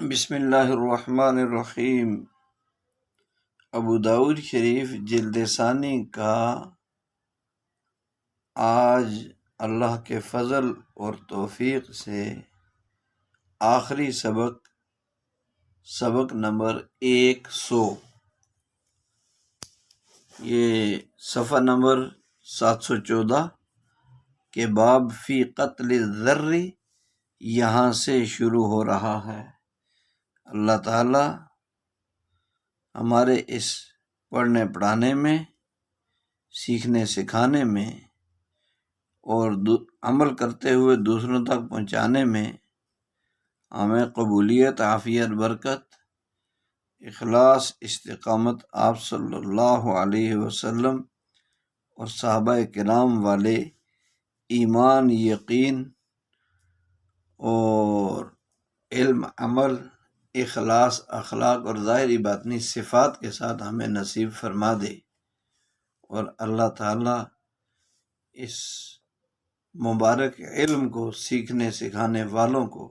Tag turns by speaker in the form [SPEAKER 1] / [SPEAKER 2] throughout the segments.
[SPEAKER 1] بسم اللہ الرحمن الرحیم۔ ابو داؤد شریف جلد ثانی کا آج اللہ کے فضل اور توفیق سے آخری سبق نمبر 100، یہ صفحہ نمبر 714 کے باب فی قتل الذر یہاں سے شروع ہو رہا ہے۔ اللہ تعالی ہمارے اس پڑھنے پڑھانے میں، سیکھنے سکھانے میں اور عمل کرتے ہوئے دوسروں تک پہنچانے میں ہمیں قبولیت، عافیت، برکت، اخلاص، استقامت آپ صلی اللہ علیہ وسلم اور صحابہ کرام والے ایمان، یقین اور علم، عمل، اخلاص، اخلاق اور ظاہری باطنی صفات کے ساتھ ہمیں نصیب فرما دے، اور اللہ تعالیٰ اس مبارک علم کو سیکھنے سکھانے والوں کو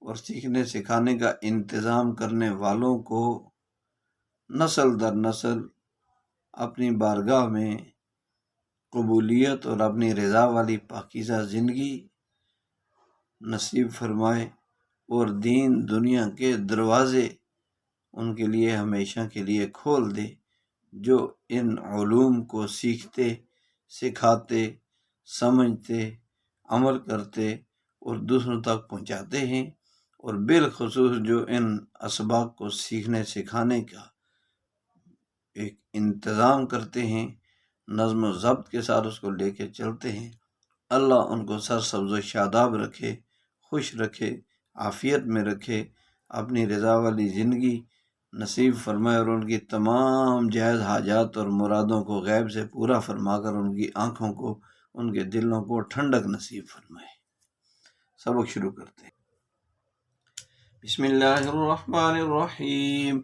[SPEAKER 1] اور سیکھنے سکھانے کا انتظام کرنے والوں کو نسل در نسل اپنی بارگاہ میں قبولیت اور اپنی رضا والی پاکیزہ زندگی نصیب فرمائے، اور دین دنیا کے دروازے ان کے لیے ہمیشہ کے لیے کھول دے، جو ان علوم کو سیکھتے، سکھاتے، سمجھتے، عمل کرتے اور دوسروں تک پہنچاتے ہیں، اور بالخصوص جو ان اسباق کو سیکھنے سکھانے کا ایک انتظام کرتے ہیں، نظم و ضبط کے ساتھ اس کو لے کے چلتے ہیں، اللہ ان کو سرسبز و شاداب رکھے، خوش رکھے، عافیت میں رکھے، اپنی رضا والی زندگی نصیب فرمائے، اور ان کی تمام جائز حاجات اور مرادوں کو غیب سے پورا فرما کر ان کی آنکھوں کو، ان کے دلوں کو ٹھنڈک نصیب فرمائے۔ سبق شروع کرتے ہیں۔ بسم اللہ الرحمن الرحیم۔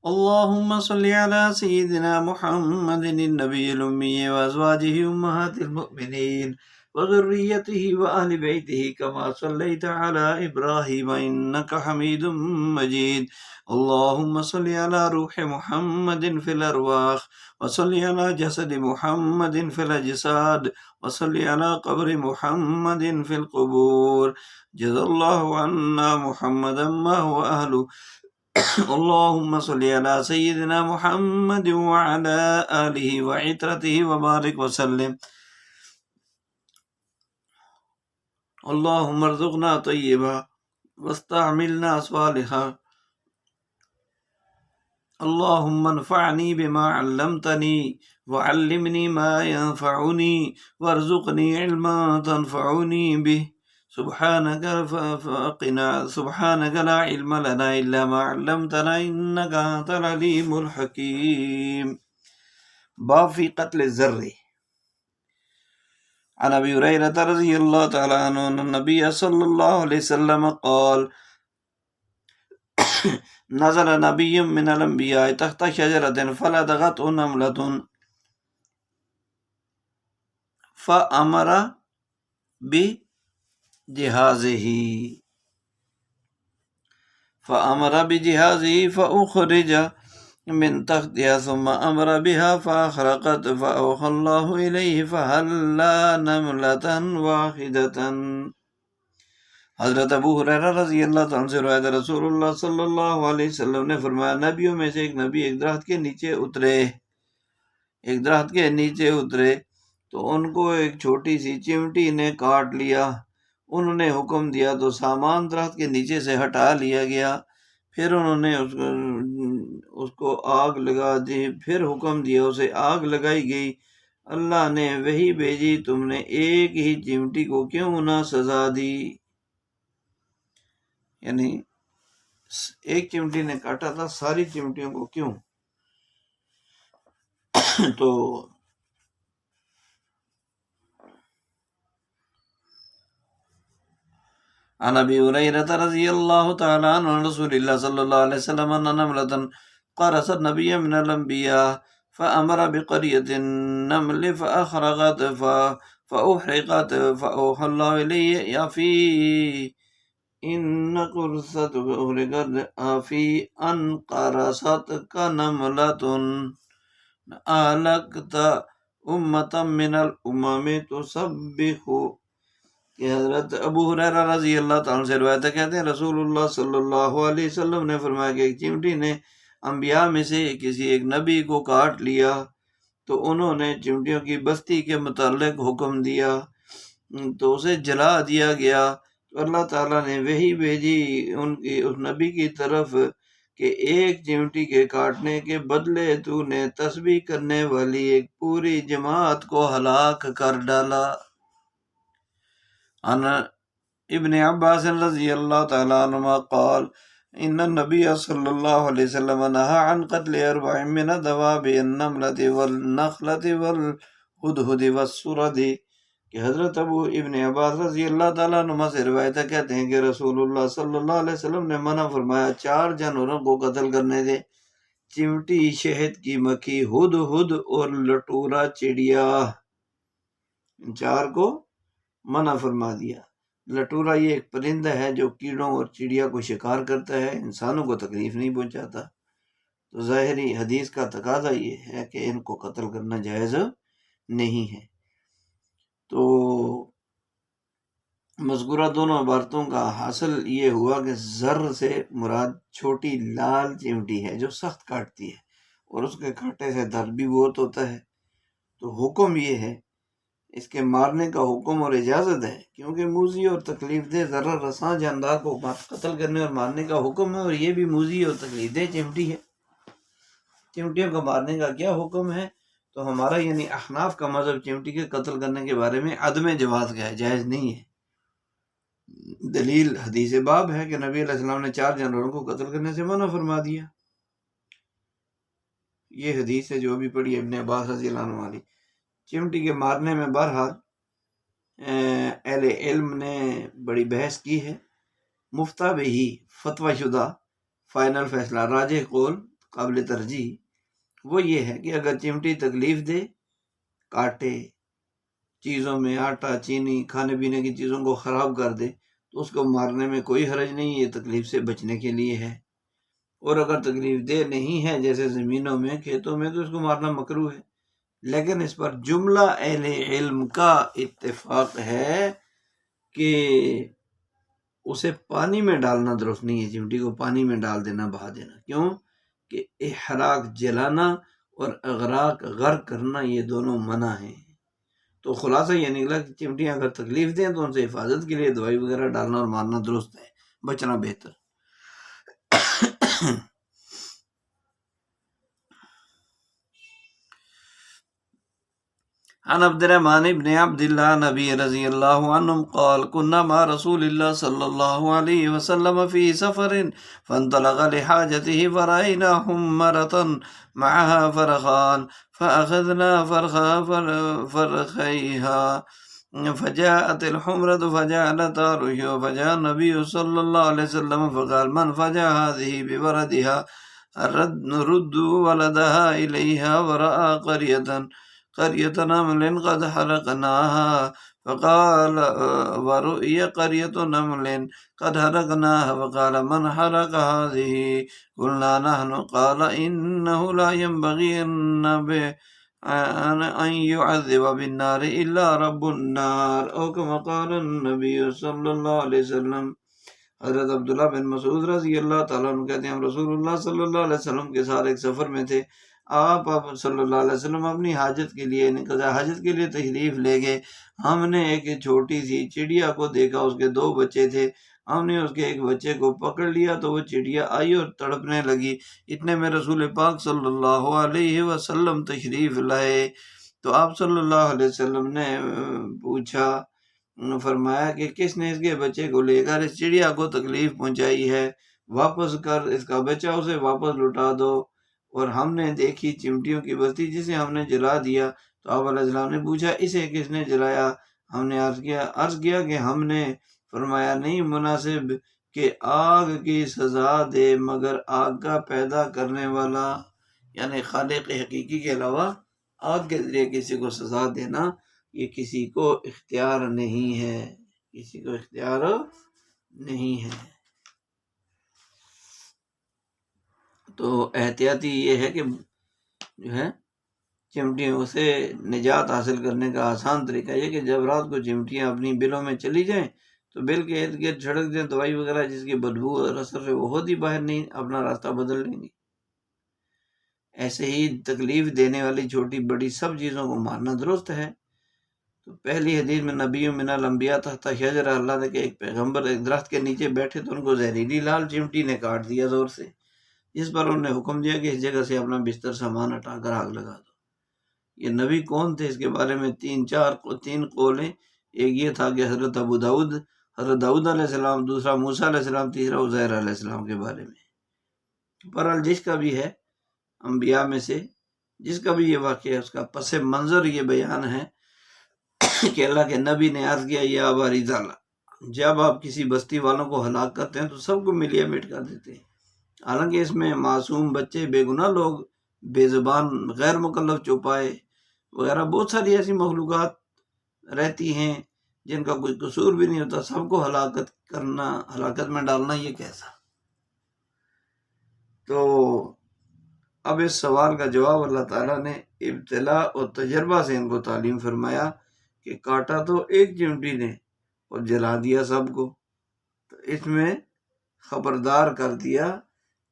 [SPEAKER 1] اللہم صلی علی سیدنا محمد النبی الامی وازواجہ امہات المؤمنین وذریتہ وآل بیتہ کما صلیت علی ابراہیم انک حمید مجید۔ اللہم صلی علی روح محمد فی الارواح وصلی علی جسد محمد فی الاجساد وصلی علی قبر محمد فی القبور، جزا اللہ عنا محمدا ما هو اہلہ۔ اللہم صلی علی سیدنا محمد وعلی آلہ وعطرتہ وبارک وسلم۔ اللہم ارزقنا طیبا واستعملنا صالحا۔ اللہم انفعنی بما علمتنی وعلمنی ما ينفعنی وارزقنی علما تنفعنی به۔ سبحانك لا علم لنا إلا ما علمتنا إنك أنت العليم الحكيم۔ باب في قتل الذر۔ عن أبي هريرة رضي الله تعالى عنه أن النبي صلى الله عليه وسلم قال: نزل نبي من الأنبياء تحت شجرة فلدغته نملة فأمر بجهازه فأخرج من تحتها ثم أمر بها فأخرقت فأوحى الله إليه فهلا نملة واحدة۔ حضرت ابو ہریرہ رضی اللہ تعالیٰ عنہ سے روایت ہے، رسول اللہ صلی اللہ علیہ وسلم نے فرمایا، نبیوں میں سے ایک نبی ایک درخت کے نیچے اترے تو ان کو ایک چھوٹی سی چمٹی نے کاٹ لیا۔ انہوں نے حکم دیا تو سامان درخت کے نیچے سے ہٹا لیا گیا، پھر انہوں نے اس کو آگ لگا دی، پھر حکم دیا اسے آگ لگائی گئی۔ اللہ نے وحی بھیجی، تم نے ایک ہی چمٹی کو کیوں نہ سزا دی؟ یعنی ایک چمٹی نے کاٹا تھا، ساری چمٹیوں کو کیوں؟ تو عن ابی ہریرہ رضی اللہ تعالی عنہ عن رسول اللہ صلی اللہ علیہ وسلم ان نملة قرصت نبیا من الانبیاء فامر بقریۃ النمل فاخرقت فاحرقت فاوحى الله الیہ یا فی ان قرصت اغرقت فی ان قرصت کا نملتن آلکت امتا من الامم تسبح، کہ حضرت ابو ہریرہ رضی اللہ تعالیٰ سے روایت ہے، کہتے ہیں رسول اللہ صلی اللہ علیہ وسلم نے فرمایا کہ ایک چیونٹی نے انبیاء میں سے کسی ایک نبی کو کاٹ لیا، تو انہوں نے چیونٹیوں کی بستی کے متعلق حکم دیا تو اسے جلا دیا گیا، تو اللہ تعالیٰ نے وحی بھیجی اس نبی کی طرف کہ ایک چیونٹی کے کاٹنے کے بدلے تو نے تسبیح کرنے والی ایک پوری جماعت کو ہلاک کر ڈالا۔ عن ابن عباس رضی اللہ تعالیٰ عنہما قال ان النبی صلی اللہ علیہ وسلم نہا عن قتل اربع من الدواب النملۃ والنخلۃ والہدہد والسرد، کہ حضرت ابو ابن عباس رضی اللہ تعالیٰ عنہما سے روایت ہے، کہتے ہیں کہ رسول اللہ صلی اللہ علیہ وسلم نے منع فرمایا 4 جانوروں کو قتل کرنے سے، چیونٹی، شہد کی مکھی، ہدہد اور لٹورا چڑیا، ان 4 کو منع فرما دیا۔ لٹورا یہ ایک پرندہ ہے جو کیڑوں اور چڑیا کو شکار کرتا ہے، انسانوں کو تکلیف نہیں پہنچاتا، تو ظاہری حدیث کا تقاضا یہ ہے کہ ان کو قتل کرنا جائز نہیں ہے۔ تو مذکورہ دونوں عبارتوں کا حاصل یہ ہوا کہ زر سے مراد چھوٹی لال چیونٹی ہے جو سخت کاٹتی ہے اور اس کے کاٹے سے درد بھی بہت ہوتا ہے، تو حکم یہ ہے، اس کے مارنے کا حکم اور اجازت ہے، کیونکہ موذی اور تکلیف دہ ضرر رساں جاندار کو قتل کرنے اور مارنے کا حکم ہے، اور یہ بھی موذی اور تکلیف دہ چیونٹی ہے۔ چیونٹیوں کو مارنے کا کیا حکم ہے؟ تو ہمارا یعنی احناف کا مذہب چیونٹی کے قتل کرنے کے بارے میں عدم جواز کا ہے، جائز نہیں ہے۔ دلیل حدیث باب ہے کہ نبی علیہ السلام نے 4 جانوروں کو قتل کرنے سے منع فرما دیا، یہ حدیث ہے جو بھی پڑھی ابن عباس رضی اللہ عنہ والی۔ چیونٹی کے مارنے میں بہرحال اہل علم نے بڑی بحث کی ہے، مفتہ بہی فتوی شدہ فائنل فیصلہ راجح قول قابل ترجیح وہ یہ ہے کہ اگر چیونٹی تکلیف دے، کاٹے، چیزوں میں آٹا، چینی، کھانے پینے کی چیزوں کو خراب کر دے تو اس کو مارنے میں کوئی حرج نہیں، یہ تکلیف سے بچنے کے لیے ہے، اور اگر تکلیف دہ نہیں ہے جیسے زمینوں میں، کھیتوں میں، تو اس کو مارنا مکروہ ہے۔ لیکن اس پر جملہ اہل علم کا اتفاق ہے کہ اسے پانی میں ڈالنا درست نہیں ہے، چیونٹی کو پانی میں ڈال دینا، بہا دینا، کیوں کہ احراق جلانا اور اغراق غرق کرنا یہ دونوں منع ہیں۔ تو خلاصہ یہ نکلا کہ چیونٹیاں اگر تکلیف دیں تو ان سے حفاظت کے لیے دوائی وغیرہ ڈالنا اور مارنا درست ہے، بچنا بہتر۔ عن عبد الرحمن بن عبد الله نبی رضی اللہ عنہم قال كنا مع رسول الله صلی اللہ علیہ وسلم في سفر فانطلق لحاجته فرأينا حمرة معها فرخان فأخذنا فرخيها فجاءت الحمرة فجعلت ترجع فجاء النبي صلى الله عليه وسلم فقال من فجع هذه بولدها ردوا ولدها إليها ورأى قرية نمل قد حرقناها فقال ورؤي قرية نمل قد حرقناها فقال من حرق هذه قلنا نحن قال إنه لا ينبغي أن يعذب بالنار إلا رب النار أو كما قال النبي صلی اللہ علیہ وسلم۔ حضرت عبداللہ بن مسعود رضی اللہ تعالیٰ عنہ کہتے ہیں ہم رسول اللہ صلی اللہ علیہ وسلم کے ساتھ ایک سفر میں تھے، آپ صلی اللہ علیہ وسلم اپنی حاجت کے لیے قضاء حاجت کے لیے تشریف لے گئے، ہم نے ایک چھوٹی سی چڑیا کو دیکھا، اس کے 2 بچے تھے، ہم نے اس کے ایک بچے کو پکڑ لیا تو وہ چڑیا آئی اور تڑپنے لگی، اتنے میں رسول پاک صلی اللہ علیہ وسلم تشریف لائے، تو آپ صلی اللہ علیہ وسلم نے پوچھا، فرمایا کہ کس نے اس کے بچے کو لے کر اس چڑیا کو تکلیف پہنچائی ہے، واپس کر اس کا بچہ اسے واپس لوٹا دو، اور ہم نے دیکھی چیونٹیوں کی بستی جسے ہم نے جلا دیا، تو آپ علیہ السلام نے پوچھا اسے کس نے جلایا، ہم نے عرض کیا کہ ہم نے، فرمایا نہیں مناسب کہ آگ کی سزا دے مگر آگ کا پیدا کرنے والا، یعنی خالق حقیقی کے علاوہ آگ کے ذریعے کسی کو سزا دینا یہ کسی کو اختیار نہیں ہے، کسی کو اختیار نہیں ہے۔ تو احتیاطی یہ ہے کہ جو ہے چمٹیوں سے نجات حاصل کرنے کا آسان طریقہ یہ کہ جب رات کو چمٹیاں اپنی بلوں میں چلی جائیں تو بل کے ارد گرد چھڑک دیں، دوائی وغیرہ جس کی بدبو اور اثر سے وہ خود ہی باہر نہیں اپنا راستہ بدل لیں گی۔ ایسے ہی تکلیف دینے والی چھوٹی بڑی سب چیزوں کو مارنا درست ہے۔ تو پہلی حدیث میں نبیوں من الانبیاء تحت شجرہ، اللہ نے کہ ایک پیغمبر ایک درخت کے نیچے بیٹھے تو ان کو زہریلی لال چمٹی نے کاٹ دیا زور سے، جس پر انہوں نے حکم دیا کہ اس جگہ سے اپنا بستر سامان ہٹا کر آگ لگا دو۔ یہ نبی کون تھے اس کے بارے میں تین قولیں، ایک یہ تھا کہ حضرت داؤد علیہ السلام، دوسرا موسیٰ علیہ السلام، تیسرا عزیر علیہ السلام کے بارے میں۔ بہرحال جس کا بھی ہے انبیاء میں سے جس کا بھی یہ واقعہ ہے، اس کا پس منظر یہ بیان ہے کہ اللہ کے نبی نے عرض کیا، یا باری تعالیٰ، جب آپ کسی بستی والوں کو ہلاک کرتے ہیں تو سب کو ملیا میٹ کر دیتے ہیں، حالانکہ اس میں معصوم بچے، بے گناہ لوگ، بے زبان، غیر مکلف چوپائے وغیرہ بہت ساری ایسی مخلوقات رہتی ہیں جن کا کوئی قصور بھی نہیں ہوتا، سب کو ہلاکت میں ڈالنا یہ کیسا؟ تو اب اس سوال کا جواب اللہ تعالیٰ نے ابتلا اور تجربہ سے ان کو تعلیم فرمایا کہ کاٹا تو ایک چمٹی نے اور جلا دیا سب کو، تو اس میں خبردار کر دیا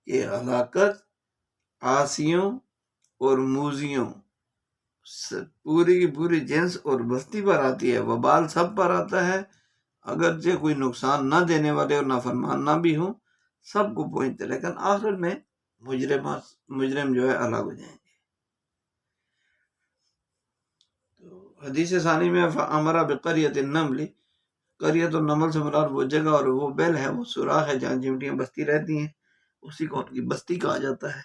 [SPEAKER 1] کہ ہلاکت عاصیوں اور موذیوں پوری کی پوری جنس اور بستی پر آتی ہے، وبال سب پر آتا ہے، اگرچہ کوئی نقصان نہ دینے والے اور نافرمان نہ بھی ہوں، سب کو پہنچتے، لیکن آخر میں مجرم جو ہے الگ ہو جائیں گے۔ تو حدیث ثانی میں فَأَمَرَ بِقَرْيَةِ النَّمْلِ، قریۃ النمل سے مراد وہ جگہ اور وہ بیل ہے، وہ سوراخ ہے جہاں چمٹیاں بستی رہتی ہیں، اسی کو ان کی بستی کہا جاتا ہے۔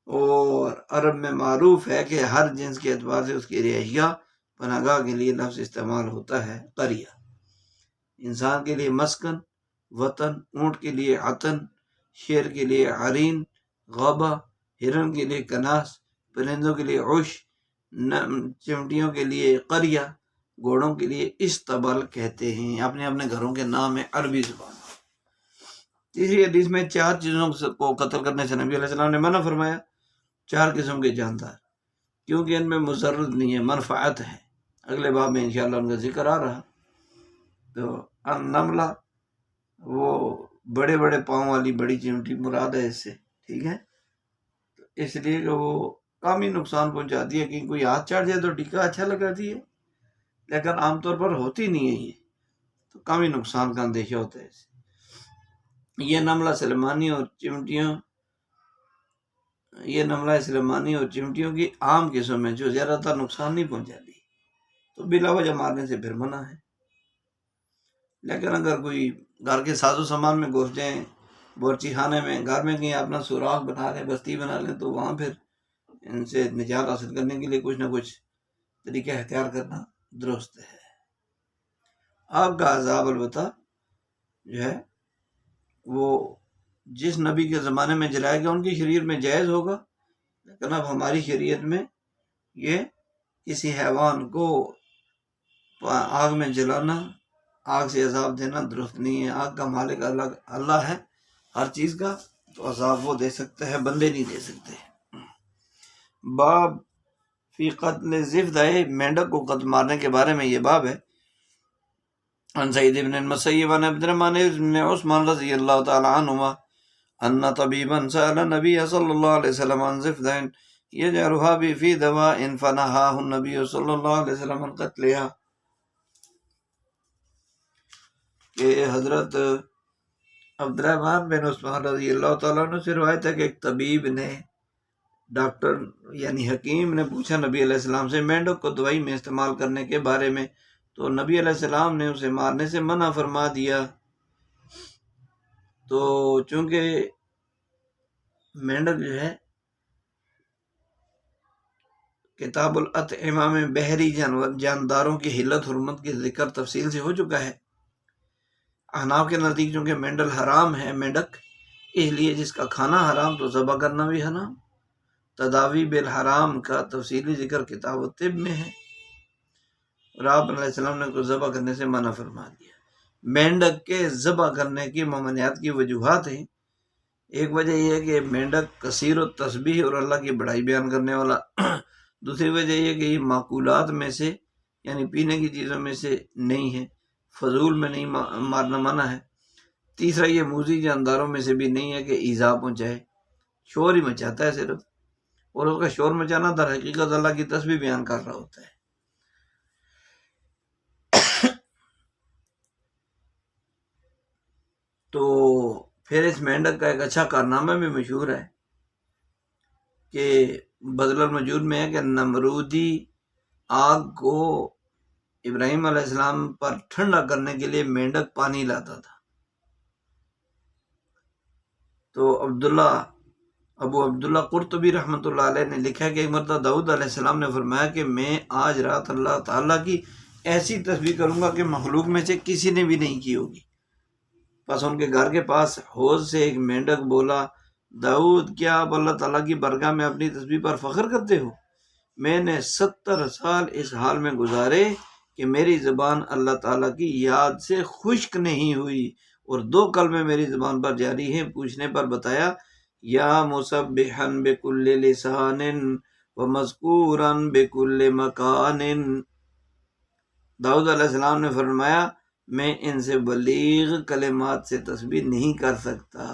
[SPEAKER 1] اور عرب میں معروف ہے کہ ہر جنس کے اعتبار سے اس کی رہائشگاہ پناہگاہ کے لیے لفظ استعمال ہوتا ہے قریہ۔ انسان کے لیے مسکن، وطن، اونٹ کے لیے عطن، شیر کے لیے عرین، غابہ، ہرن کے لیے کناس، پرندوں کے لیے عش، چمٹیوں کے لیے قریہ، گھوڑوں کے لیے استبل کہتے ہیں۔ اپنے اپنے گھروں کے نام ہے عربی زبان۔ تیسری حدیث میں 4 چیزوں کو قتل کرنے سے نبی علیہ السلام نے منع فرمایا، 4 قسم کے جاندار، کیونکہ ان میں مضرت نہیں ہے، منفعت ہے۔ اگلے باب میں انشاءاللہ ان کا ذکر آ رہا۔ تو النملہ وہ بڑے بڑے پاؤں والی بڑی چمٹی مراد ہے اس سے، ٹھیک ہے، تو اس لیے کہ وہ کامی نقصان پہنچاتی ہے، کہ کوئی ہاتھ چاٹ جائے تو ٹیکا اچھا لگاتی ہے، لیکن عام طور پر ہوتی نہیں ہے یہ، تو کامی نقصان کا اندیشہ ہوتا ہے اس سے۔ یہ نملہ سلیمانی اور چمٹیوں کی عام قسم ہے جو زیادہ تر نقصان نہیں پہنچاتی، تو بلا وجہ مارنے سے پھر منع ہے۔ لیکن اگر کوئی گھر کے ساز و سامان میں گھس جائیں، بورچی خانے میں، گھر میں کہیں اپنا سوراخ بنا لیں، بستی بنا لیں، تو وہاں پھر ان سے نجات حاصل کرنے کے لیے کچھ نہ کچھ طریقہ اختیار کرنا درست ہے۔ آگ کا عذاب البتہ جو ہے وہ جس نبی کے زمانے میں جلایا گیا ان کی شریعت میں جائز ہوگا، لیکن اب ہماری شریعت میں یہ کسی حیوان کو آگ میں جلانا، آگ سے عذاب دینا درست نہیں ہے۔ آگ کا مالک اللہ ہے ہر چیز کا، تو عذاب وہ دے سکتا ہے، بندے نہیں دے سکتے۔ باب فی قتل ضفدع، مینڈک کو قتل مارنے کے بارے میں یہ باب ہے۔ عن سعید بن المسیب عن عبد الرحمن بن عثمان رضی اللہ تعالی عنہما ان طبیبا سأل النبی صلی اللہ علیہ وسلم عن ضفدع یجعلها فی دواء فنہاہ النبی صلی اللہ علیہ وسلم عن قتلها، کہ حضرت عبدالرحمن بن عثمان رضی اللہ تعالیٰ عنہ سے روایت ہے کہ ایک طبیب نے، ڈاکٹر یعنی حکیم نے پوچھا نبی علیہ السلام سے مینڈک کو دوائی میں استعمال کرنے کے بارے میں، تو نبی علیہ السلام نے اسے مارنے سے منع فرما دیا۔ تو چونکہ مینڈک جو ہے کتاب الاطعمہ میں بحری جانداروں کی حلت حرمت کی ذکر تفصیل سے ہو چکا ہے۔ احناف کے نزدیک چونکہ مینڈل حرام ہے، مینڈک، اس لیے جس کا کھانا حرام تو ذبح کرنا بھی حرام۔ تداوی بالحرام کا تفصیلی ذکر کتاب الطب میں ہے، اور آپ علیہ السلام نے کو ذبح کرنے سے منع فرما دیا۔ مینڈک کے ذبح کرنے کی ممانعت کی وجوہات ہیں۔ ایک وجہ یہ ہے کہ مینڈک کثیر و تسبیح اور اللہ کی بڑائی بیان کرنے والا، دوسری وجہ یہ کہ یہ معقولات میں سے یعنی پینے کی چیزوں میں سے نہیں ہے، فضول میں نہیں مارنا منع ہے، تیسرا یہ موذی جانداروں میں سے بھی نہیں ہے کہ ایذا پہنچائے، شور ہی مچاتا ہے صرف، اور اس کا شور مچانا در حقیقت اللہ کی تسبیح بیان کر رہا ہوتا ہے۔ تو پھر اس مینڈک کا ایک اچھا کارنامہ بھی مشہور ہے کہ بدل المجود میں ہے کہ نمرودی آگ کو ابراہیم علیہ السلام پر ٹھنڈا کرنے کے لیے مینڈک پانی لاتا تھا۔ تو ابو عبداللہ قرطبی رحمۃ اللہ علیہ نے لکھا کہ ایک مرتبہ داؤد علیہ السلام نے فرمایا کہ میں آج رات اللہ تعالیٰ کی ایسی تسبیح کروں گا کہ مخلوق میں سے کسی نے بھی نہیں کی ہوگی۔ بس ان کے گھر کے پاس حوض سے ایک مینڈک بولا، داؤد کیا آپ اللہ تعالیٰ کی برگاہ میں اپنی تسبیح پر فخر کرتے ہو؟ میں نے 70 سال اس حال میں گزارے کہ میری زبان اللہ تعالیٰ کی یاد سے خشک نہیں ہوئی، اور 2 کلمے میری زبان پر جاری ہیں۔ پوچھنے پر بتایا، یا مسبحا بکل لسان ومذکورا بکل مکان۔ داؤد علیہ السلام نے فرمایا، میں ان سے بلیغ کلمات سے تسبیح نہیں کر سکتا۔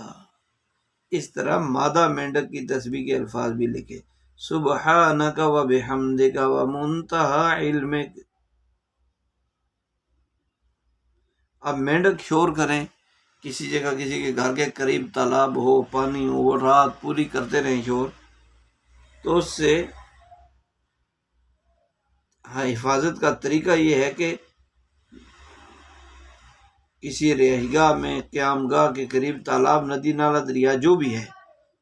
[SPEAKER 1] اس طرح مادہ مینڈک کی تسبیح کے الفاظ بھی لکھے، سبحانک و بحمدک و منتہی علمک۔ اب مینڈک شور کریں کسی جگہ، کسی کے گھر کے قریب تالاب ہو، پانی ہو، وہ رات پوری کرتے رہیں شور، تو اس سے حفاظت کا طریقہ یہ ہے کہ کسی رہائش گاہ میں، قیام گاہ کے قریب تالاب، ندی، نالا، دریا جو بھی ہے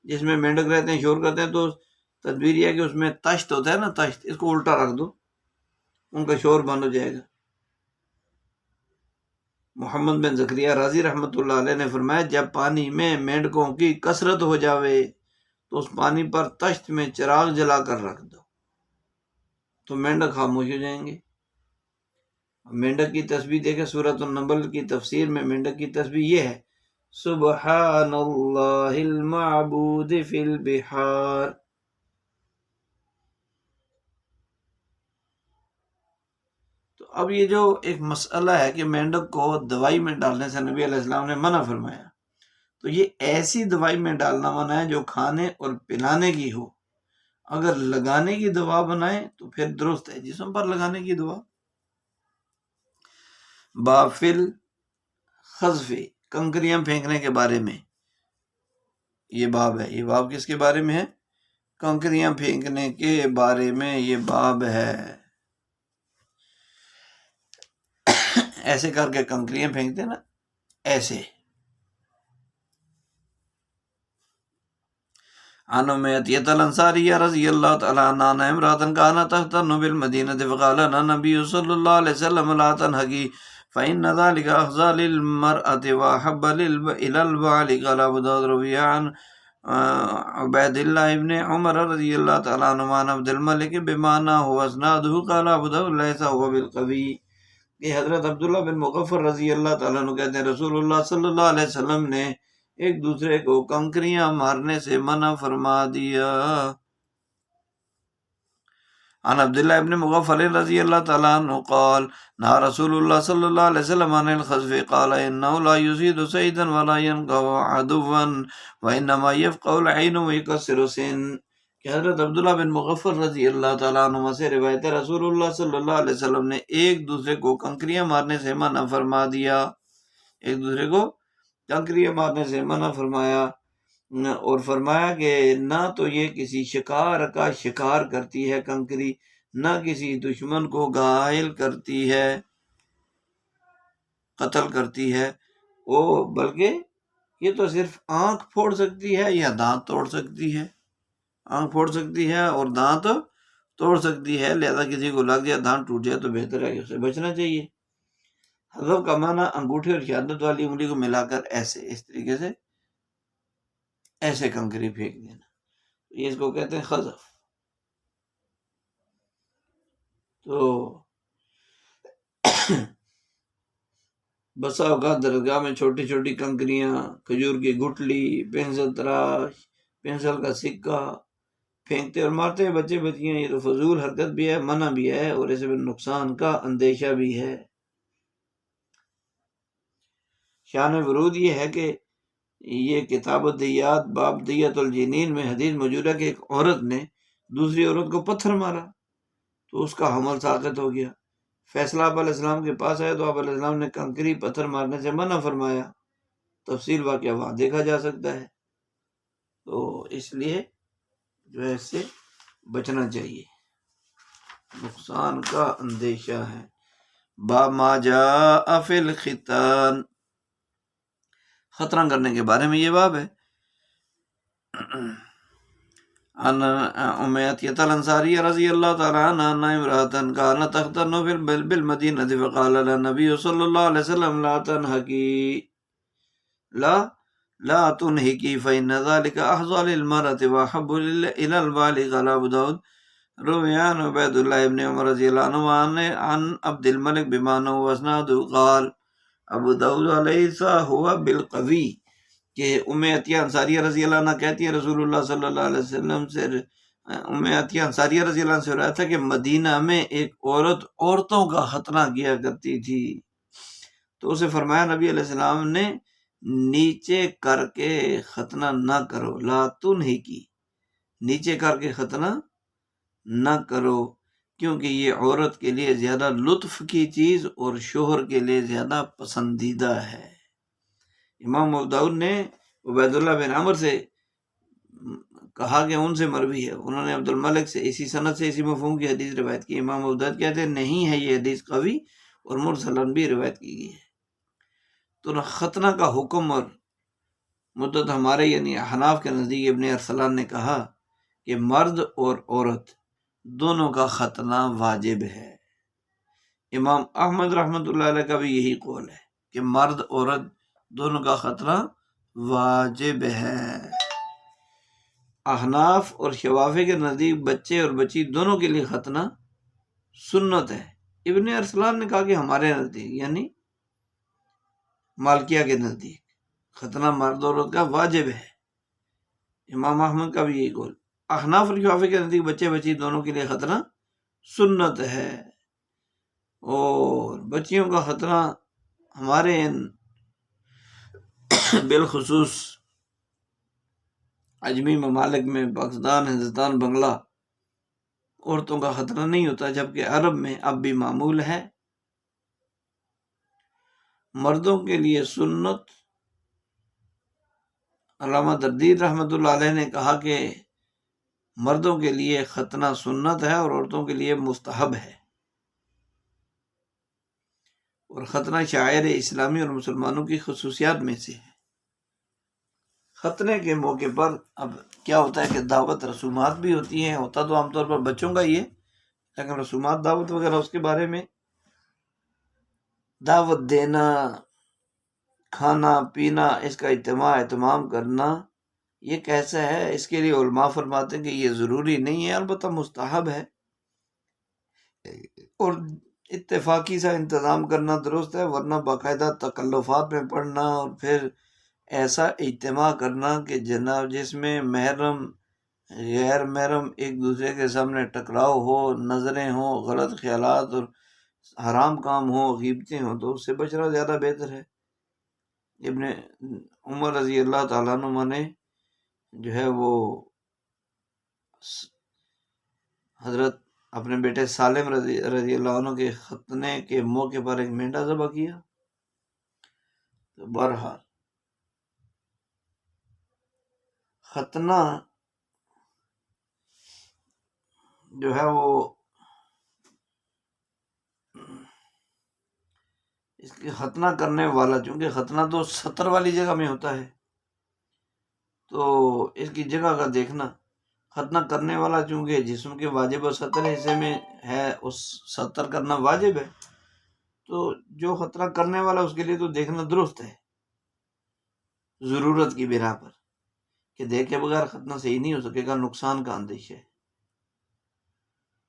[SPEAKER 1] جس میں مینڈک رہتے ہیں، شور کرتے ہیں، تو تدبیر یہ ہے کہ اس میں تشت ہوتا ہے نا، تشت، اس کو الٹا رکھ دو، ان کا شور بند ہو جائے گا۔ محمد بن زکریا رازی رحمۃ اللہ علیہ نے فرمایا، جب پانی میں مینڈکوں کی کثرت ہو جاوے تو اس پانی پر تشت میں چراغ جلا کر رکھ دو تو مینڈک خاموش ہو جائیں گے۔ مینڈک کی تسبیح دیکھیں، سورۃ النمل کی تفسیر میں مینڈک کی تسبیح یہ ہے، سبحان اللہ المعبود فی البحار۔ تو اب یہ جو ایک مسئلہ ہے کہ مینڈک کو دوائی میں ڈالنے سے نبی علیہ السلام نے منع فرمایا، تو یہ ایسی دوائی میں ڈالنا منع ہے جو کھانے اور پلانے کی ہو۔ اگر لگانے کی دوا بنائیں تو پھر درست ہے، جسم پر لگانے کی دوا۔ بافل خذف، کنکریاں پھینکنے کے بارے میں یہ باب ہے۔ یہ باب کس کے بارے میں ہے؟ کنکریاں پھینکنے کے بارے میں یہ باب ہے۔ ایسے کر کے کنکریاں پھینکتے نا، ایسے۔ عن امیۃ الانصاریہ رضی اللہ تعالی عنہ ان امرأۃ کانت تختن بالمدینہ فقال لها النبی صلی اللہ علیہ وسلم لا تنهکی فإن ذلك أخزى للمرأة وأحب إلى البعل۔ قال أبو داود روي عن عبید اللہ ابن عمر رضی اللہ تعالیٰ عنہ عن عبد الملک بمعناه واسناده قال ابو داود ليس هو بالقوی۔ یہ حضرت عبداللہ بن مغفر رضی اللہ تعالیٰ عنہ کہتے ہیں، رسول اللہ صلی اللہ علیہ وسلم نے ایک دوسرے کو کنکریاں مارنے سے منع فرما دیا۔ عن عبداللہ ابن مغفر رضی اللہ تعالیٰ عنہ قال نہا رسول اللہ صلی اللہ علیہ وسلم عن الخذف قال انه لا يزيد سيدا ولا ينقض عدوا وانما يفقع العين ويكسر السن۔ کہ حضرت عبداللہ بن مغفر رضی اللہ تعالیٰ عنہ سے روایت ہے، رسول اللہ صلی اللہ علیہ وسلم نے ایک دوسرے کو کنکریاں مارنے سے منع فرما دیا، ایک دوسرے کو کنکریاں مارنے سے منع فرمایا، اور فرمایا کہ نہ تو یہ کسی شکار کا شکار کرتی ہے کنکری، نہ کسی دشمن کو گھائل کرتی ہے، قتل کرتی ہے، بلکہ یہ تو صرف آنکھ پھوڑ سکتی ہے یا دانت توڑ سکتی ہے، آنکھ پھوڑ سکتی ہے اور دانت توڑ سکتی ہے، لہذا کسی کو لگ جائے، دانت ٹوٹ جائے تو بہتر ہے کہ اسے بچنا چاہیے۔ حذف کا معنی انگوٹھے اور شہادت والی انگلی کو ملا کر ایسے، اس طریقے سے ایسے کنکری پھینک دینا، یہ اس کو کہتے ہیں خذف۔ تو بسا اوقات درگاہ میں چھوٹی چھوٹی کنکریاں، کھجور کی گٹلی، پنسل تراش، پنسل کا سکہ پھینکتے اور مارتے ہیں بچے بچیاں۔ یہ تو فضول حرکت بھی ہے، منع بھی ہے، اور اس میں نقصان کا اندیشہ بھی ہے۔ شان ورود یہ ہے کہ یہ کتاب الدیات باب دیت الجنین میں حدیث موجود ہے کہ ایک عورت نے دوسری عورت کو پتھر مارا تو اس کا حمل ساقط ہو گیا۔ فیصلہ آپ علیہ السلام کے پاس آیا تو آپ علیہ السلام نے کنکری پتھر مارنے سے منع فرمایا۔ تفصیل واقعہ وہاں دیکھا جا سکتا ہے، تو اس لیے جو ہے اس سے بچنا چاہیے، نقصان کا اندیشہ ہے۔ باب ما جاء فی الختان، ختنہ کرنے کے بارے میں یہ باب ہے۔ عن امیۃ الانصاری رضی اللہ تعالی عنہ ان امرأة كانت تختن بالمدینہ فقال لها النبی صلی اللہ علیہ وسلم لا تنهكي فإن ذلك أحظى للمرأة وأحب إلى البال۔ قال أبو داود روي عن عبید اللہ ابن عمر رضی اللہ عنہ عن عبد الملک بمعنى واسناده قال ابو داود علیہ ہوا بالقوی کہ ام عطیہ انصاریہ رضی اللہ عنہ کہتی ہے رسول اللہ صلی اللہ علیہ وسلم سے، ام عطیہ انصاریہ رضی اللہ عنہ سے روایت ہے کہ مدینہ میں ایک عورت عورتوں کا ختنہ کیا کرتی تھی، تو اسے فرمایا نبی علیہ السلام نے نیچے کر کے ختنہ نہ کرو، لا تنہکی، نیچے کر کے ختنہ نہ کرو، کیونکہ یہ عورت کے لیے زیادہ لطف کی چیز اور شوہر کے لیے زیادہ پسندیدہ ہے۔ امام ابو داؤد نے عبید اللہ بن عمر سے کہا کہ ان سے مروی ہے، انہوں نے عبد الملک سے اسی سند سے اسی مفہوم کی حدیث روایت کی۔ امام ابو داؤد کہتے ہیں نہیں ہے یہ حدیث قوی اور مرسلن بھی روایت کی گئی ہے۔ تو ختنہ کا حکم اور مدت ہمارے یعنی احناف کے نزدیک ابن ارسلان نے کہا کہ مرد اور عورت دونوں کا ختنہ واجب ہے۔ امام احمد رحمۃ اللہ علیہ کا بھی یہی قول ہے کہ مرد عورت دونوں کا ختنہ واجب ہے۔ احناف اور شوافی کے نزدیک بچے اور بچی دونوں کے لیے ختنہ سنت ہے۔ ابن ارسلان نے کہا کہ ہمارے نزدیک یعنی مالکیہ کے نزدیک ختنہ مرد عورت کا واجب ہے۔ امام احمد کا بھی یہی قول۔ احناف اور شوافی کے نزدیک بچے بچی دونوں کے لیے ختنہ سنت ہے، اور بچیوں کا ختنہ ہمارے بالخصوص اجمی ممالک میں پاکستان، ہندوستان، بنگلہ عورتوں کا ختنہ نہیں ہوتا، جبکہ عرب میں اب بھی معمول ہے۔ مردوں کے لیے سنت، علامہ دردیر رحمۃ اللہ علیہ نے کہا کہ مردوں کے لیے ختنہ سنت ہے اور عورتوں کے لیے مستحب ہے، اور ختنہ شاعر اسلامی اور مسلمانوں کی خصوصیات میں سے ہے۔ ختنے کے موقع پر اب کیا ہوتا ہے کہ دعوت رسومات بھی ہوتی ہیں، ہوتا تو عام طور پر بچوں کا ہی ہے، لیکن رسومات دعوت وغیرہ اس کے بارے میں دعوت دینا، کھانا پینا، اس کا اہتمام کرنا یہ کیسا ہے، اس کے لیے علماء فرماتے ہیں کہ یہ ضروری نہیں ہے، البتہ مستحب ہے، اور اتفاقی سا انتظام کرنا درست ہے، ورنہ باقاعدہ تکلفات میں پڑنا اور پھر ایسا اجتماع کرنا کہ جناب جس میں محرم غیر محرم ایک دوسرے کے سامنے ٹکراؤ ہو، نظریں ہوں، غلط خیالات اور حرام کام ہوں، غیبتیں ہوں، تو اس سے بچنا زیادہ بہتر ہے۔ ابن عمر رضی اللہ تعالیٰ عنہ نے جو ہے وہ حضرت اپنے بیٹے سالم رضی اللہ عنہ کے ختنے کے موقع پر ایک مینڈا ذبح کیا۔ تو بہرحال ختنہ جو ہے وہ اس کے ختنہ کرنے والا، چونکہ ختنہ تو ستر والی جگہ میں ہوتا ہے، تو اس کی جگہ کا دیکھنا، ختنہ کرنے والا چونکہ جسم کے واجب و ستر حصے میں ہے، اس ستر کرنا واجب ہے، تو جو ختنہ کرنے والا اس کے لیے تو دیکھنا درست ہے، ضرورت کی بنا پر، کہ دیکھے بغیر ختنہ صحیح نہیں ہو سکے گا، نقصان کا اندیشہ ہے۔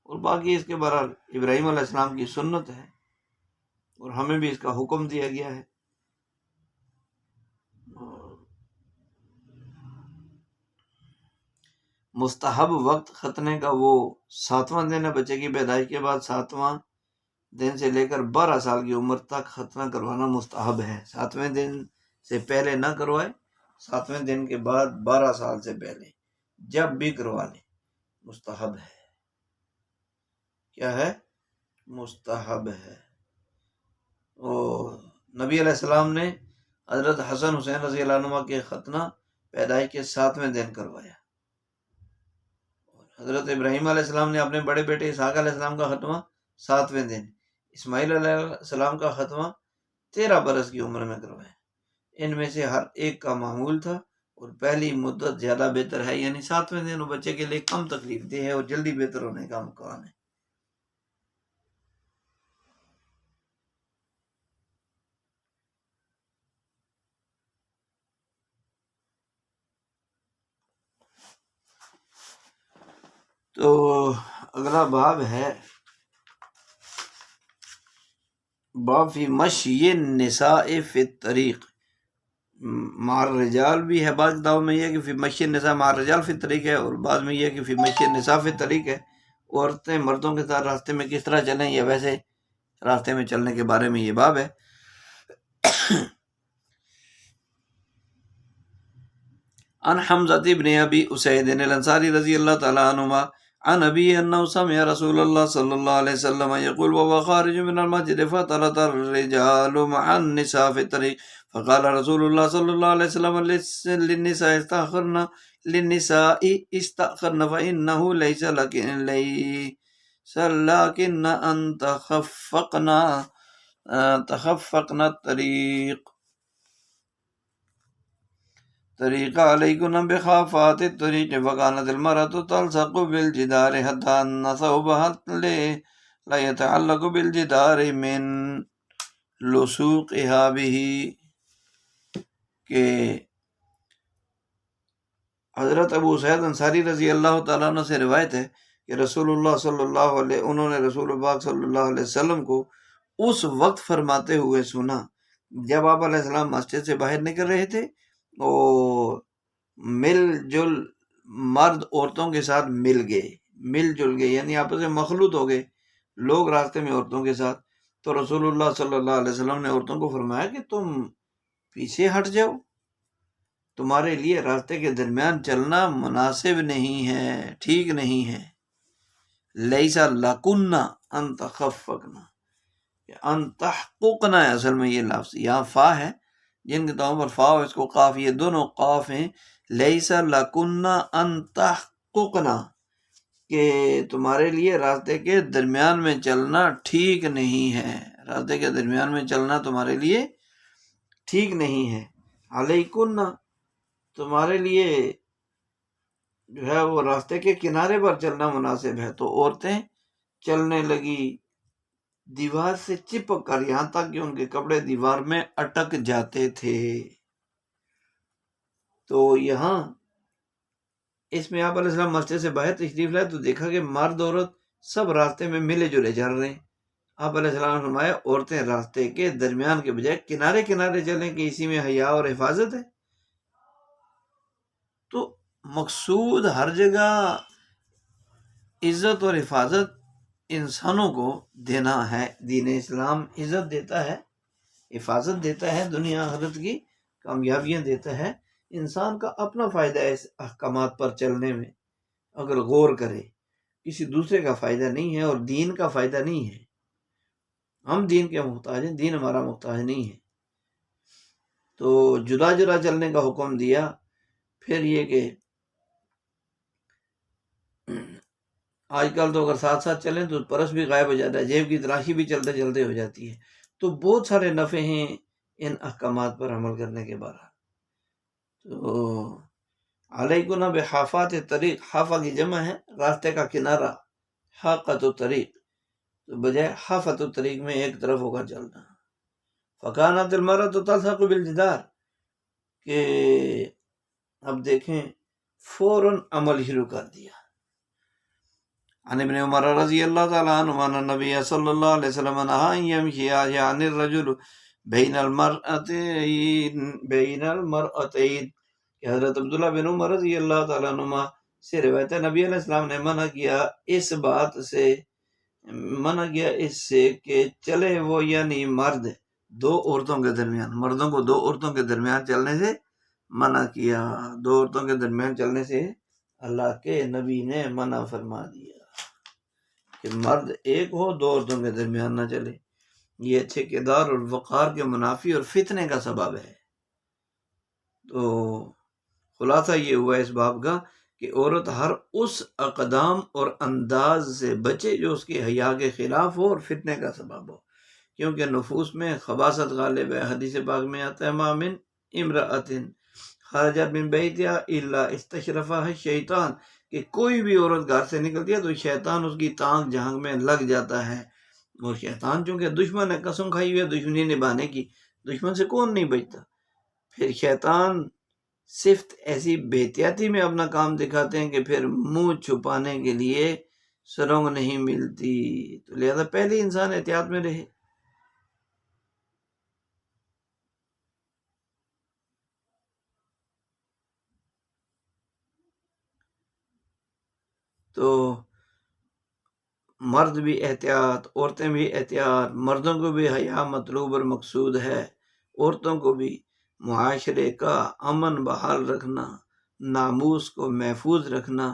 [SPEAKER 1] اور باقی اس کے بہرحال ابراہیم علیہ السلام کی سنت ہے، اور ہمیں بھی اس کا حکم دیا گیا ہے مستحب وقت ختنے کا وہ 7واں دن ہے، بچے کی پیدائش کے بعد 7واں دن سے لے کر 12 سال کی عمر تک ختنہ کروانا مستحب ہے۔ 7ویں دن سے پہلے نہ کروائے، 7ویں دن کے بعد 12 سال سے پہلے جب بھی کروا لے، مستحب ہے۔ کیا ہے؟ مستحب ہے۔ اور نبی علیہ السلام نے حضرت حسن حسین رضی اللہ عنہ کے ختنہ پیدائش کے 7ویں دن کروایا۔ حضرت ابراہیم علیہ السلام نے اپنے بڑے بیٹے اسحاق علیہ السلام کا ختمہ 7ویں دن، اسماعیل علیہ السلام کا ختمہ 13 برس کی عمر میں کروایا۔ ان میں سے ہر ایک کا معمول تھا، اور پہلی مدت زیادہ بہتر ہے، یعنی 7ویں دن بچے کے لیے کم تکلیف دہ ہے اور جلدی بہتر ہونے کا امکان ہے۔ تو اگلا باب ہے باب فی مشی النساء فی الطریق، مع الرجال بھی ہے۔ بعض کتابوں میں یہ ہے کہ فی مشی النساء مع الرجال فی الطریق ہے، اور بعض میں یہ ہے کہ فی مشی النساء فی الطریق ہے، عورتیں مردوں کے ساتھ راستے میں کس طرح چلیں، یا ویسے راستے میں چلنے کے بارے میں یہ باب ہے۔ عن حمزة بن ابي اسید الانصاری رضی اللہ تعالی عنہما عن ابی انه سمع رسول الله صلی اللہ علیہ وسلم يقول وهو خارج من المسجد فطلت الرجال مع النساء في الطريق فقال رسول الله صلی اللہ علیہ وسلم للنساء استأخرن فإنه ليس لكن أن تخفقن الطريق طریقہ علیکن بخافات الطریق فکانت المرأة تلصق بالجدار حتى ان ثوبها لا يتعلق بالجدار من لصوقها به، کہ حضرت ابو سعید انصاری رضی اللہ تعالیٰ عنہ سے روایت ہے کہ رسول اللہ صلی اللہ علیہ انہوں نے رسول پاک صلی اللہ علیہ وسلم کو اس وقت فرماتے ہوئے سنا جب آپ علیہ السلام مسجد سے باہر نکل رہے تھے، اور مل جل مرد عورتوں کے ساتھ مل جل گئے، یعنی آپس میں مخلوط ہو گئے لوگ راستے میں عورتوں کے ساتھ۔ تو رسول اللہ صلی اللہ علیہ وسلم نے عورتوں کو فرمایا کہ تم پیچھے ہٹ جاؤ، تمہارے لیے راستے کے درمیان چلنا مناسب نہیں ہے، ٹھیک نہیں ہے۔ لیسا لکنہ ان تخفقنا، ان تحققنا ہے اصل میں یہ لفظ، یہاں فا ہے، جن کتابوں پر فا اس کو قاف، یہ دونوں قاف ہیں۔ لیسا لکنہ ان تحققنا، کہ تمہارے لیے راستے کے درمیان میں چلنا ٹھیک نہیں ہے، راستے کے درمیان میں چلنا تمہارے لیے ٹھیک نہیں ہے۔ علیکن، تمہارے لیے جو ہے وہ راستے کے کنارے پر چلنا مناسب ہے۔ تو عورتیں چلنے لگی دیوار سے چپک کر، یہاں تک کہ ان کے کپڑے دیوار میں اٹک جاتے تھے۔ تو یہاں اس میں آپ علیہ السلام مسجد سے باہر تشریف لائے تو دیکھا کہ مرد عورت سب راستے میں ملے جلے چل رہے ہیں۔ آپ علیہ السلام نے فرمایا عورتیں راستے کے درمیان کے بجائے کنارے کنارے چلیں، کہ اسی میں حیا اور حفاظت ہے۔ تو مقصود ہر جگہ عزت اور حفاظت انسانوں کو دینا ہے۔ دین اسلام عزت دیتا ہے، حفاظت دیتا ہے، دنیا آخرت کی کامیابیاں دیتا ہے۔ انسان کا اپنا فائدہ ہے اس احکامات پر چلنے میں، اگر غور کرے، کسی دوسرے کا فائدہ نہیں ہے اور دین کا فائدہ نہیں ہے۔ ہم دین کے محتاج ہیں، دین ہمارا محتاج نہیں ہے۔ تو جدا جدا چلنے کا حکم دیا۔ پھر یہ کہ آج کل تو اگر ساتھ ساتھ چلیں تو پرس بھی غائب ہو جاتا ہے، جیب کی تلاشی بھی چلتے چلتے ہو جاتی ہے۔ تو بہت سارے نفع ہیں ان احکامات پر عمل کرنے کے بعد۔ تو علیکم بحافات الطریق، حافہ کی جمع ہے راستے کا کنارہ، حاقۃ الطریق، تو بجائے حافۃ الطریق میں ایک طرف ہو کر چلنا۔ فکانت المرأۃ تلصق بالجدار، کہ اب دیکھیں فوراً عمل شروع کر دیا۔ عن ابن عمر رضی اللہ تعالیٰ عنہ ان النبی صلی اللہ علیہ وسلم نہا ان یمشی عن الرجل بین المرأتین، کہ حضرت عبداللہ بن عمر رضی اللہ تعالیٰ عنہ سے روایت ہے نبی علیہ السلام نے منع کیا اس بات سے، منع کیا اس سے کہ چلے وہ یعنی مرد دو عورتوں کے درمیان، مردوں کو دو عورتوں کے درمیان چلنے سے منع کیا، دو عورتوں کے درمیان چلنے سے اللہ کے نبی نے منع فرما دیا کہ مرد ایک ہو، دو عورتوں کے درمیان نہ چلے، یہ اچھے کردار اور وقار کے منافی اور فتنے کا سبب ہے۔ تو خلاصہ یہ ہوا اس باب کا کہ عورت ہر اس اقدام اور انداز سے بچے جو اس کی حیا کے خلاف ہو اور فتنے کا سبب ہو، کیونکہ نفوس میں خباثت غالب ہے۔ حدیث پاک میں آتا ہے ما من امرأۃ خرجت من بیتها الا استشرفها الشیطان، کہ کوئی بھی عورت گھر سے نکلتی ہے تو شیطان اس کی تانگ جھانگ میں لگ جاتا ہے، اور شیطان چونکہ دشمن ہے، قسم کھائی ہوئی ہے دشمنی نبھانے کی، دشمن سے کون نہیں بچتا۔ پھر شیطان صرف ایسی بےحتیاطی میں اپنا کام دکھاتے ہیں کہ پھر منہ چھپانے کے لیے سرنگ نہیں ملتی، تو لہذا پہلے انسان احتیاط میں رہے۔ تو مرد بھی احتیاط، عورتیں بھی احتیاط، مردوں کو بھی حیا مطلوب اور مقصود ہے، عورتوں کو بھی معاشرے کا امن بحال رکھنا، ناموس کو محفوظ رکھنا،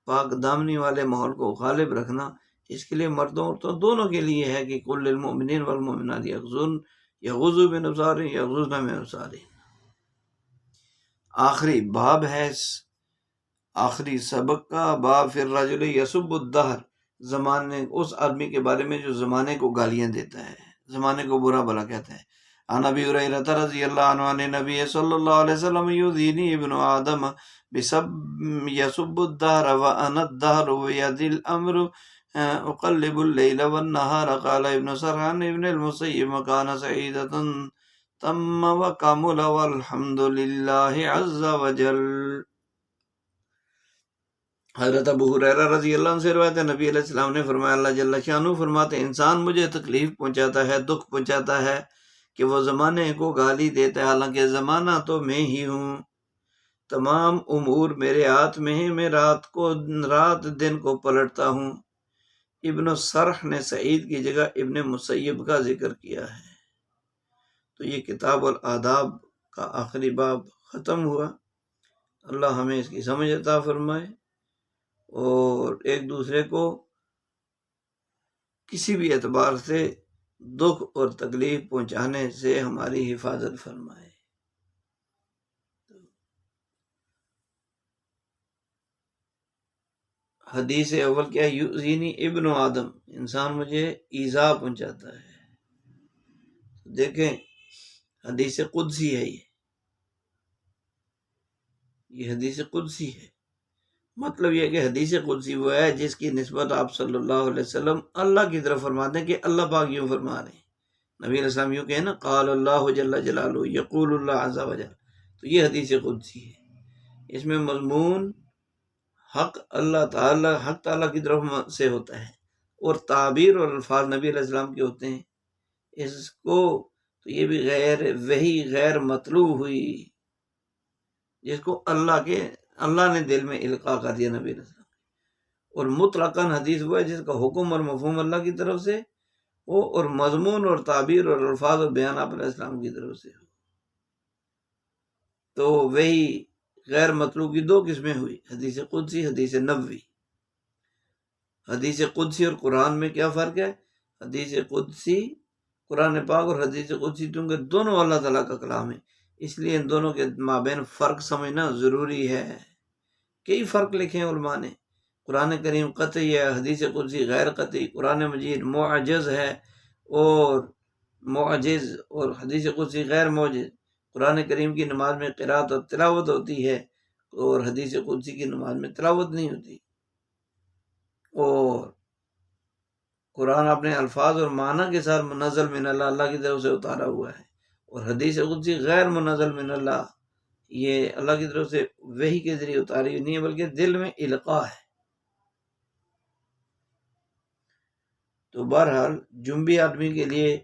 [SPEAKER 1] پاک دامنی والے ماحول کو غالب رکھنا، اس کے لیے مردوں عورتوں دونوں کے لیے ہے کہ کل للمؤمنین والمؤمنات یغضوا من ابصارہم یغضضن من ابصارہن۔ آخری باب ہے آخری سبق کا، باب فی الرجل یسب الدہر، زمانے، اس آدمی کے بارے میں جو زمانے کو گالیاں دیتا ہے، زمانے کو برا بھلا کہتا ہے۔ عن ابی ہریرہ رضی اللہ عنہ عن نبی صلی اللہ علیہ وسلم یؤذینی ابن آدم بسب یسب الدہر وانا الدہر بیدی الامر اقلب اللیل والنہار۔ قال ابن سرحان ابن المسیب مکان سعیدۃ تم وکمل والحمد للہ عز وجل۔ حضرت ابو ہریرہ رضی اللہ عنہ سے روایت ہے نبی علیہ السلام نے فرمایا، اللہ جل شانہ فرماتے ہیں انسان مجھے تکلیف پہنچاتا ہے، دکھ پہنچاتا ہے کہ وہ زمانے کو گالی دیتا ہے، حالانکہ زمانہ تو میں ہی ہوں، تمام امور میرے ہاتھ میں ہیں، میں رات دن کو پلٹتا ہوں۔ ابن سرح نے سعید کی جگہ ابن مسیب کا ذکر کیا ہے۔ تو یہ کتاب الآداب کا آخری باب ختم ہوا۔ اللہ ہمیں اس کی سمجھ عطا فرمائے، اور ایک دوسرے کو کسی بھی اعتبار سے دکھ اور تکلیف پہنچانے سے ہماری حفاظت فرمائے۔ حدیث اول کیا ہے؟ یؤذینی ابن آدم، انسان مجھے ایذا پہنچاتا ہے۔ دیکھیں حدیث قدسی ہے، یہ حدیث قدسی ہے، مطلب یہ کہ حدیث قدسی وہ ہے جس کی نسبت آپ صلی اللہ علیہ وسلم اللہ کی طرف فرماتے ہیں کہ اللہ پاک یوں فرما رہے ہیں، نبی علیہ السلام یوں کہیں نا، قال اللہ جل جلالہ یقول اللہ عز وجل، تو یہ حدیث قدسی ہے، اس میں مضمون حق اللہ تعالی، حق تعالیٰ کی طرف سے ہوتا ہے، اور تعبیر اور الفاظ نبی علیہ السلام کے ہوتے ہیں، اس کو تو یہ بھی وہی غیر مطلوب ہوئی جس کو اللہ نے دل میں القاء کر دیا نبی علیہ السلام، اور مطلقاً حدیث ہوا ہے جس کا حکم اور مفہوم اللہ کی طرف سے ہو، اور مضمون اور تعبیر اور الفاظ اور بیان آپ علیہ السلام کی طرف سے ہو۔ تو وہی غیر مطلوب کی دو قسمیں ہوئی، حدیث قدسی، حدیث نبوی۔ حدیث قدسی اور قرآن میں کیا فرق ہے؟ حدیث قدسی قرآن پاک اور حدیث قدسی چونکہ دونوں اللہ تعالیٰ کا کلام ہے، اس لیے ان دونوں کے مابین فرق سمجھنا ضروری ہے۔ کئی فرق لکھے ہیں علماء نے، قرآن کریم قطعی ہے، حدیث قدسی غیر قطعی، قرآن مجید معجز ہے اور معجز، اور حدیث قدسی غیر معجز، قرآن کریم کی نماز میں قرات اور تلاوت ہوتی ہے اور حدیث قدسی کی نماز میں تلاوت نہیں ہوتی، اور قرآن اپنے الفاظ اور معنی کے ساتھ منزل من اللہ، اللہ کی طرف سے اتارا ہوا ہے، اور حدیث قدسی غیر منزل من اللہ، یہ اللہ کی طرف سے وحی کے ذریعے اتاری نہیں ہے بلکہ دل میں القاء ہے۔ تو بہرحال جنبی آدمی کے لیے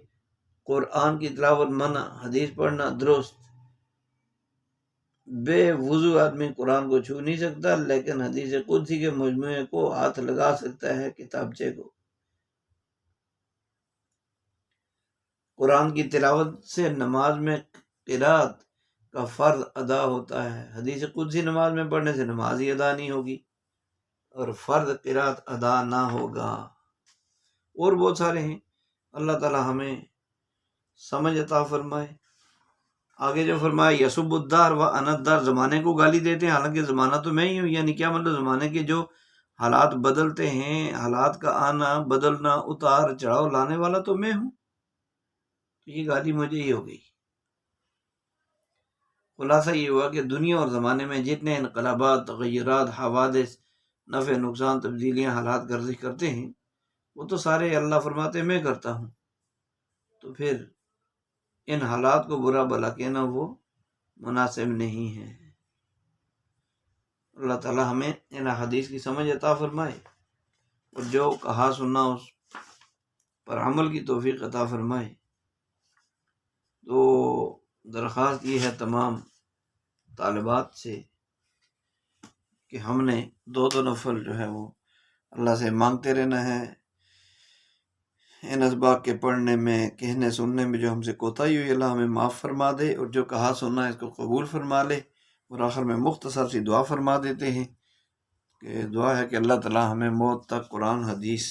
[SPEAKER 1] قرآن کی تلاوت منع، حدیث پڑھنا درست، بے وضو آدمی قرآن کو چھو نہیں سکتا، لیکن حدیث قدسی کے مجموعے کو ہاتھ لگا سکتا ہے، کتابچے کو۔ قرآن کی تلاوت سے نماز میں قرات کا فرض ادا ہوتا ہے۔ حدیث قدسی نماز میں پڑھنے سے نماز ہی ادا نہیں ہوگی اور فرض قرات ادا نہ ہوگا۔ اور بہت سارے ہیں، اللہ تعالی ہمیں سمجھ عطا فرمائے۔ آگے جو فرمایا یسب الدار و اندار، زمانے کو گالی دیتے ہیں، حالانکہ زمانہ تو میں ہی ہوں، یعنی کیا مطلب زمانے کے جو حالات بدلتے ہیں، حالات کا آنا بدلنا اتار چڑھاؤ لانے والا تو میں ہوں، تو یہ گالی مجھے ہی ہو گئی۔ خلاصہ یہ ہوا کہ دنیا اور زمانے میں جتنے انقلابات، تغیرات، حوادث، نفع نقصان، تبدیلیاں، حالات گردش کرتے ہیں، وہ تو سارے اللہ فرماتے میں کرتا ہوں، تو پھر ان حالات کو برا بھلا کہنا وہ مناسب نہیں ہے۔ اللہ تعالی ہمیں ان حدیث کی سمجھ عطا فرمائے اور جو کہا سننا اس پر عمل کی توفیق عطا فرمائے۔ تو درخواست یہ ہے تمام طالبات سے کہ ہم نے دو نفل جو ہے وہ اللہ سے مانگتے رہنا ہے۔ ان اسباق کے پڑھنے میں، کہنے سننے میں جو ہم سے کوتاہی ہوئی، اللہ ہمیں معاف فرما دے، اور جو کہا سننا ہے اس کو قبول فرما لے۔ اور آخر میں مختصر سی دعا فرما دیتے ہیں کہ دعا ہے کہ اللہ تعالی ہمیں موت تک قرآن حدیث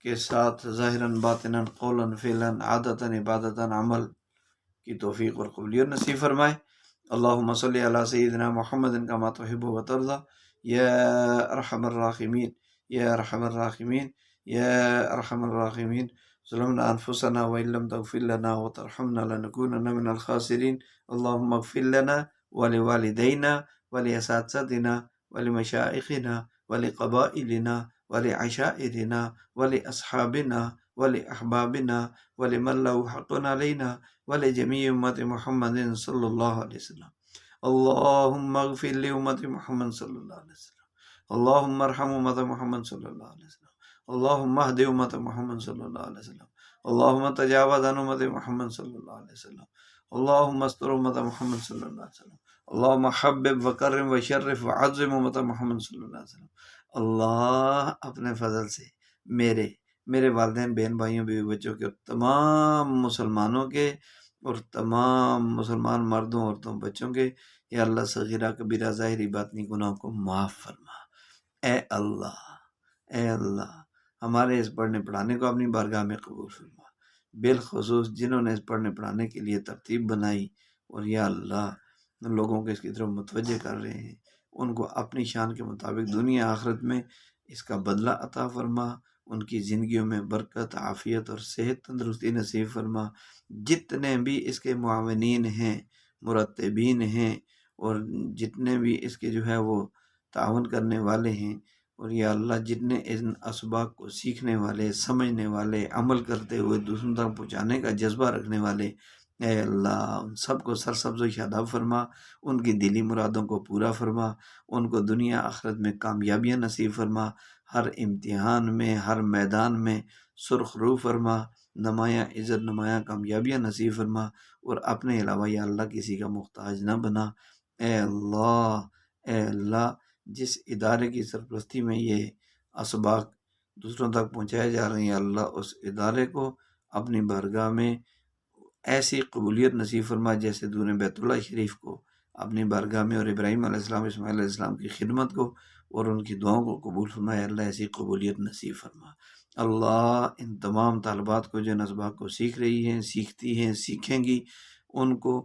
[SPEAKER 1] کے ساتھ ظاہراً باطناً قولاً فعلاً عادتاً عبادتاً عمل کی توفیق اور قبولیت نصیب فرمائے۔ اللہم صلی علی سیدنا محمد کما تحب و ترضی یا ارحم الراحمین یا ارحم الراحمین یا ارحم الراحمین۔ ظلمنا انفسنا وان لم تغفر لنا وترحمنا لنكونن من الخاسرین۔ اللہم اغفر لنا ولوالدینا ولاساتذتنا ولمشائخنا ولقبائلنا ولعشائرنا ولاصحابنا ولاحبابنا ولمن له حق علينا ولجميع امت محمد صلی اللہ علیہ وسلم۔ اللہم اغفر لامت محمد صلی اللہ علیہ وسلم۔ اللہم ارحم امت محمد صلی اللہ علیہ وسلم۔ اللہم اہد امت محمد صلی اللہ علیہ وسلم۔ اللہم تجاوز عن امت محمد صلی اللہ علیہ وسلم۔ اللہم استر امت محمد صلی اللہ علیہ وسلم۔ اللہم حبب وکرم وشرف وعظم امت محمد صلی اللہ علیہ وسلم۔ اللہ اپنے فضل سے میرے والدین، بہن بھائیوں، بیوی بچوں کے اور تمام مسلمانوں کے اور تمام مسلمان مردوں، عورتوں، بچوں کے، یا اللہ صغیرہ کبیرہ ظاہری باطنی گناہوں کو معاف فرما۔ اے اللہ ہمارے اس پڑھنے پڑھانے کو اپنی بارگاہ میں قبول فرما، بالخصوص جنہوں نے اس پڑھنے پڑھانے کے لیے ترتیب بنائی اور یا اللہ لوگوں کو اس کی طرف متوجہ کر رہے ہیں، ان کو اپنی شان کے مطابق دنیا آخرت میں اس کا بدلہ عطا فرما، ان کی زندگیوں میں برکت، عافیت اور صحت تندرستی نصیب فرما۔ جتنے بھی اس کے معاونین ہیں، مرتبین ہیں، اور جتنے بھی اس کے جو ہے وہ تعاون کرنے والے ہیں، اور یا اللہ جتنے ان اسباق کو سیکھنے والے، سمجھنے والے، عمل کرتے ہوئے دوسروں تک پہنچانے کا جذبہ رکھنے والے، اے اللہ ان سب کو سرسبز و شاداب فرما، ان کی دلی مرادوں کو پورا فرما، ان کو دنیا آخرت میں کامیابیاں نصیب فرما، ہر امتحان میں، ہر میدان میں سرخ رو فرما، نمایاں عزت، نمایاں کامیابیاں نصیب فرما، اور اپنے علاوہ یا اللہ کسی کا محتاج نہ بنا۔ اے اللہ جس ادارے کی سرپرستی میں یہ اسباق دوسروں تک پہنچائے جا رہے ہیں، اللہ اس ادارے کو اپنی بارگاہ میں ایسی قبولیت نصیب فرما جیسے دور بیت اللہ شریف کو اپنی بارگاہ میں، اور ابراہیم علیہ السلام، اسماعیل علیہ السلام کی خدمت کو اور ان کی دعاؤں کو قبول فرمائے۔ اللہ ایسی قبولیت نصیب فرما۔ اللہ ان تمام طالبات کو جو اسباق کو سیکھ رہی ہیں، سیکھتی ہیں، سیکھیں گی، ان کو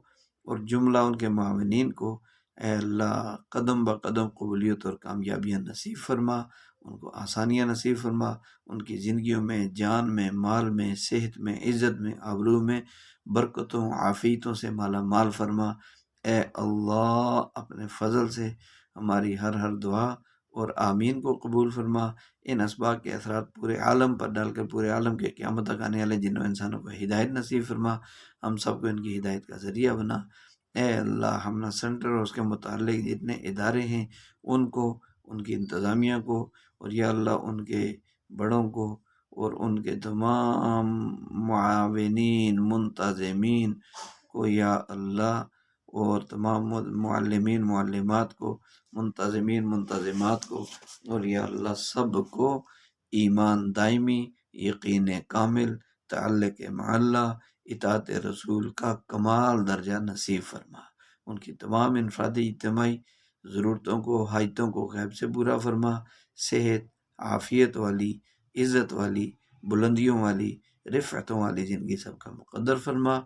[SPEAKER 1] اور جملہ ان کے معاونین کو اے اللہ قدم بقدم قبولیت اور کامیابیاں نصیب فرما، ان کو آسانیاں نصیب فرما، ان کی زندگیوں میں، جان میں، مال میں، صحت میں، عزت میں، آبرو میں برکتوں، عافیتوں سے مالا مال فرما۔ اے اللہ اپنے فضل سے ہماری ہر دعا اور آمین کو قبول فرما۔ ان اسباق کے اثرات پورے عالم پر ڈال کر پورے عالم کے قیامت تک آنے والے جنوں انسانوں کو ہدایت نصیب فرما، ہم سب کو ان کی ہدایت کا ذریعہ بنا۔ اے اللہ ہمنا سینٹر اور اس کے متعلق جتنے ادارے ہیں ان کو، ان کی انتظامیہ کو، اور یا اللہ ان کے بڑوں کو اور ان کے تمام معاونین، منتظمین کو یا اللہ اور تمام معلمین معلمات کو، منتظمین منتظمات کو، اور یا اللہ سب کو ایمان دائمی، یقین کامل، تعلق مع اللہ، اطاعت رسول کا کمال درجہ نصیب فرما۔ ان کی تمام انفرادی اجتماعی ضرورتوں کو، حاجتوں کو غیب سے پورا فرما۔ صحت، عافیت والی، عزت والی، بلندیوں والی، رفعتوں والی زندگی سب کا مقدر فرما۔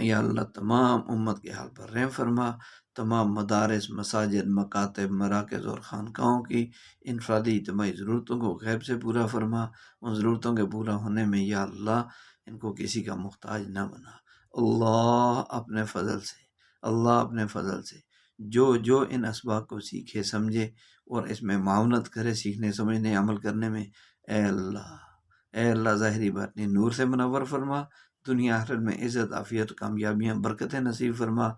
[SPEAKER 1] یا اللہ تمام امت کے حال پر رحم فرما۔ تمام مدارس، مساجد، مکاتب، مراکز اور خانقاہوں کی انفرادی اجتماعی ضرورتوں کو غیب سے پورا فرما۔ ان ضرورتوں کے پورا ہونے میں یا اللہ ان کو کسی کا محتاج نہ بنا۔ اللہ اپنے فضل سے، اللہ اپنے فضل سے جو ان اسباق کو سیکھے سمجھے اور اس میں معاونت کرے، سیکھنے سمجھنے عمل کرنے میں، اے اللہ ظاہری باطنی نور سے منور فرما۔ دنیا آخرت میں عزت، عافیت، کامیابیاں، برکتیں نصیب فرما۔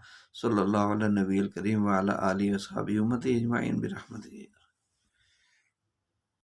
[SPEAKER 1] صلی اللہ علیہ نبی الکریم وعلی آلہ وصحبہ امتی اجمعین برحمتک۔